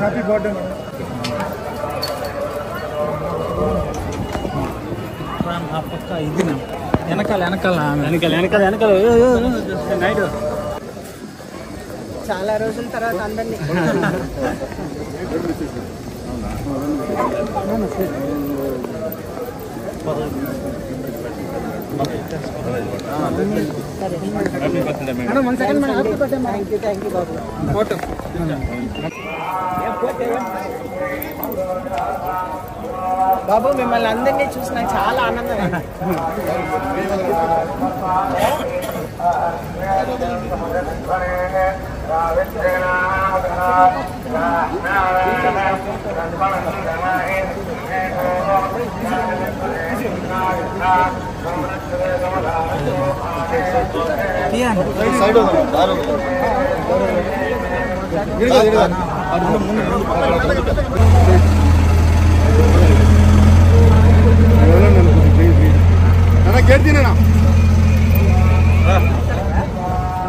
Happy birthday madam. వెనకాల night చాలా రోజుల తర్వాత అందరినీ థ్యాంక్ యూ బాబు. బాబు మిమ్మల్ని అందరినీ చూసి నాకు చాలా ఆనందం.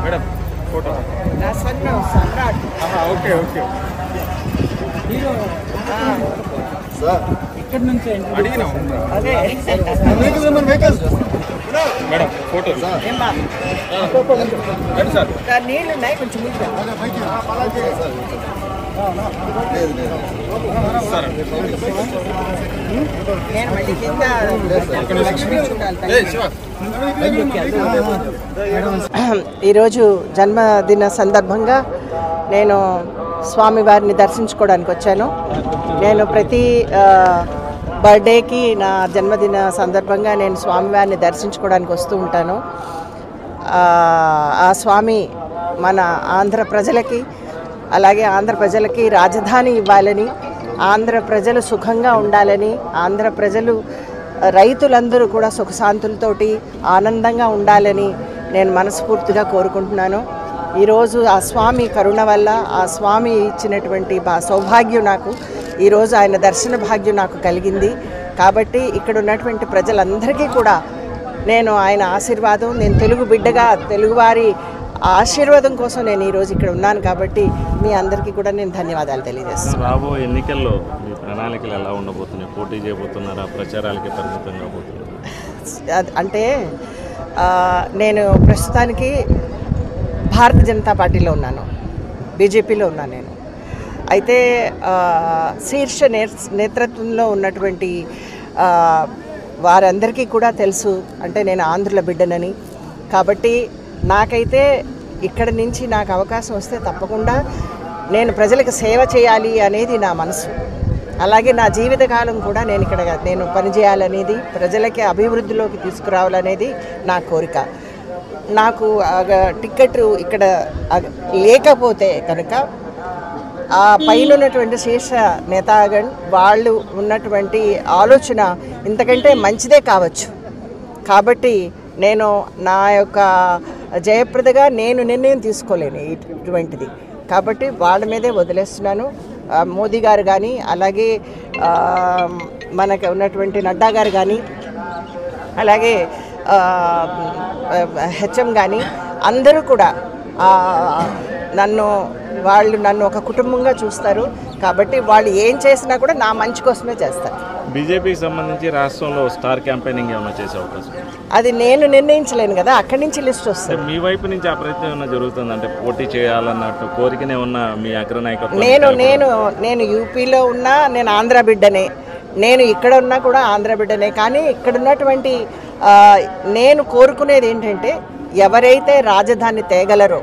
Madam photo Samrat. Okay okay sir ఇక్కడ నుంచి అడిగినా అదే మేడం ఫోటో సార్ నీళ్ళు ఉన్నాయి కొంచెం నేను మళ్ళీ కింద ఈరోజు జన్మదిన సందర్భంగా నేను స్వామివారిని దర్శించుకోవడానికి వచ్చాను. నేను ప్రతి బర్త్డేకి నా జన్మదిన సందర్భంగా నేను స్వామివారిని దర్శించుకోవడానికి వస్తూ ఉంటాను. ఆ స్వామి మన ఆంధ్ర ప్రజలకి అలాగే ఆంధ్ర ప్రజలకి రాజధాని ఇవ్వాలని, ఆంధ్ర ప్రజలు సుఖంగా ఉండాలని, ఆంధ్ర ప్రజలు రైతులందరూ కూడా సుఖశాంతులతోటి ఆనందంగా ఉండాలని నేను మనస్ఫూర్తిగా కోరుకుంటున్నాను. ఈరోజు ఆ స్వామి కరుణ వల్ల, ఆ స్వామి ఇచ్చినటువంటి సౌభాగ్యం నాకు ఈరోజు ఆయన దర్శన భాగ్యం నాకు కలిగింది. కాబట్టి ఇక్కడ ఉన్నటువంటి ప్రజలందరికీ కూడా నేను ఆయన ఆశీర్వాదం, నేను తెలుగు బిడ్డగా తెలుగువారి ఆశీర్వాదం కోసం నేను ఈరోజు ఇక్కడ ఉన్నాను. కాబట్టి మీ అందరికీ కూడా నేను ధన్యవాదాలు తెలియజేస్తాను. రాబోయే ఎన్నికల్లో మీ ప్రణాళికలు ఎలా ఉండబోతున్నాయి? పోటీ చేయబోతున్నారా? ప్రచారాలకి పరిమితం కాబోతున్నారు? అంటే నేను ప్రస్తుతానికి భారతీయ జనతా పార్టీలో ఉన్నాను, బీజేపీలో ఉన్నాను నేను. అయితే శీర్ష నేతృత్వంలో ఉన్నటువంటి వారందరికీ కూడా తెలుసు అంటే నేను ఆంధ్రుల బిడ్డనని. కాబట్టి నాకైతే ఇక్కడి నుంచి నాకు అవకాశం వస్తే తప్పకుండా నేను ప్రజలకు సేవ చేయాలి అనేది నా మనసు. అలాగే నా జీవితకాలం కూడా నేను పనిచేయాలనేది, ప్రజలకి అభివృద్ధిలోకి తీసుకురావాలనేది నా కోరిక. నాకు టికెట్ ఇక్కడ లేకపోతే కనుక ఆ పైన ఉన్నటువంటి శీర్ష నేతాగణ్ వాళ్ళు ఉన్నటువంటి ఆలోచన ఇంతకంటే మంచిదే కావచ్చు. కాబట్టి నేను నా యొక్క జయప్రదగా నేను నిర్ణయం తీసుకోలేను ఇటువంటిది. కాబట్టి వాళ్ళ మీదే వదిలేస్తున్నాను. మోదీ గారు కానీ అలాగే మనకు ఉన్నటువంటి నడ్డా గారు కానీ అలాగే హెచ్ఎం కానీ అందరూ కూడా వాళ్ళు నన్ను ఒక కుటుంబంగా చూస్తారు. కాబట్టి వాళ్ళు ఏం చేసినా కూడా నా మంచి కోసమే చేస్తారు. బీజేపీకి సంబంధించి రాష్ట్రంలో స్టార్ క్యాంపెయినింగ్ ఏమైనా చేసే అవకాశం? అది నేను నిర్ణయించలేను కదా, అక్కడి నుంచి లిస్ట్ వస్తుంది. మీ వైపు నుంచి ఆ ప్రయత్నం ఏమైనా జరుగుతుంది? అంటే పోటీ చేయాలన్నట్టు కోరికనే ఉన్న మీ అగ్రనాయకత్వం? నేను యూపీలో ఉన్నా, నేను ఆంధ్ర బిడ్డనే. నేను ఇక్కడ ఉన్నా కూడా ఆంధ్ర బిడ్డనే. కానీ ఇక్కడ ఉన్నటువంటి నేను కోరుకునేది ఏంటంటే, ఎవరైతే రాజధాని తేగలరో,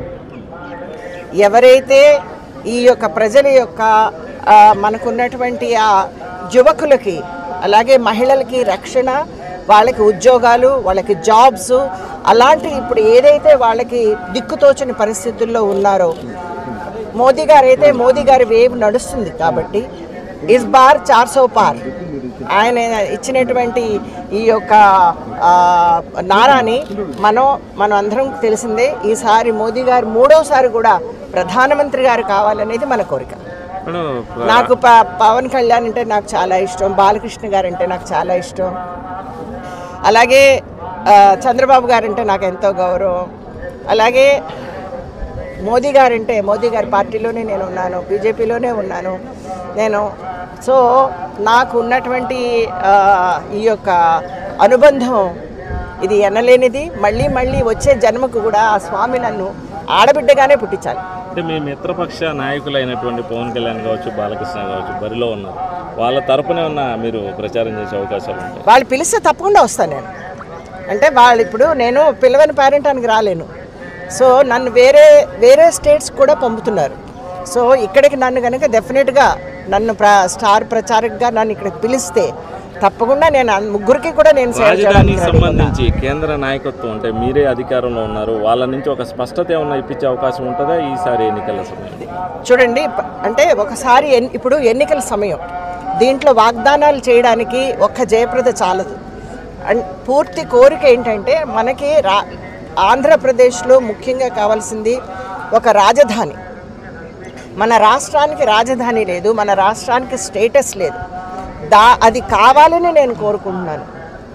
ఎవరైతే ఈ యొక్క ప్రజల యొక్క మనకున్నటువంటి ఆ యువకులకి అలాగే మహిళలకి రక్షణ, వాళ్ళకి ఉద్యోగాలు, వాళ్ళకి జాబ్స్, అలాంటి ఇప్పుడు ఏదైతే వాళ్ళకి దిక్కుతోచని పరిస్థితుల్లో ఉన్నారో, మోదీ గారు వేవ్ నడుస్తుంది. కాబట్టి ఇస్ బార్ 400 పార్. ఆయన ఇచ్చినటువంటి ఈ యొక్క నారాని మనం అందరం తెలిసిందే. ఈసారి మోదీ గారు 3వసారి కూడా ప్రధానమంత్రి గారు కావాలనేది మన కోరిక. నాకు పవన్ కళ్యాణ్ అంటే నాకు చాలా ఇష్టం, బాలకృష్ణ గారు అంటే నాకు చాలా ఇష్టం, అలాగే చంద్రబాబు గారు అంటే నాకు ఎంతో గౌరవం, అలాగే మోదీ గారంటే మోదీ గారి పార్టీలోనే నేను ఉన్నాను, బీజేపీలోనే ఉన్నాను నేను. సో నాకు ఉన్నటువంటి ఈ యొక్క అనుబంధం ఇది ఎనలేనిది. మళ్ళీ వచ్చే జన్మకు కూడా ఆ స్వామి నన్ను ఆడబిడ్డగానే పుట్టించాలి. అంటే మీ మిత్రపక్ష నాయకులైనటువంటి పవన్ కళ్యాణ్ కావచ్చు, బాలకృష్ణ కావచ్చు బరిలో ఉన్నారు. వాళ్ళ తరపునే ఉన్న మీరు ప్రచారం చేసే అవకాశాలు ఉంటాయి? వాళ్ళు పిలిస్తే తప్పకుండా వస్తాను నేను. అంటే వాళ్ళు ఇప్పుడు నేను పిలవని పేరెంటానికి రాలేను. సో నన్ను వేరే స్టేట్స్ కూడా పంపుతున్నారు. సో ఇక్కడికి నన్ను కనుక డెఫినెట్గా నన్ను స్టార్ ప్రచారకగా నన్ను ఇక్కడికి పిలిస్తే తప్పకుండా నేను ముగ్గురికి కూడా నేను రాజధానికి సంబంధించి కేంద్ర నాయకత్వం అంటే మీరే అధికారంలో ఉన్నారు, వాళ్ళ నుంచి ఒక స్పష్టత ఏమన్నా ఇప్పించే అవకాశం ఉంటుందా ఈసారి ఎన్నికల సమయం? చూడండి, అంటే ఒకసారి ఇప్పుడు ఎన్నికల సమయం, దీంట్లో వాగ్దానాలు చేయడానికి ఒక్క జయప్రద చాలదు. అండ్ పూర్తి కోరిక ఏంటంటే మనకి ఆంధ్రప్రదేశ్లో ముఖ్యంగా కావాల్సింది ఒక రాజధాని. మన రాష్ట్రానికి రాజధాని లేదు, మన రాష్ట్రానికి స్టేటస్ లేదు. అది కావాలని నేను కోరుకుంటున్నాను.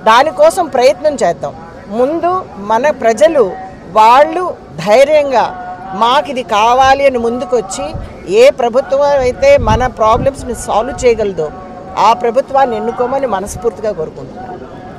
దానికోసం ప్రయత్నం చేద్దాం. ముందు మన ప్రజలు వాళ్ళు ధైర్యంగా మాకు ఇది కావాలి అని ముందుకొచ్చి ఏ ప్రభుత్వం అయితే మన ప్రాబ్లమ్స్ని సాల్వ్ చేయగలదో ఆ ప్రభుత్వాన్ని ఎన్నుకోమని మనస్ఫూర్తిగా కోరుకుంటున్నాను.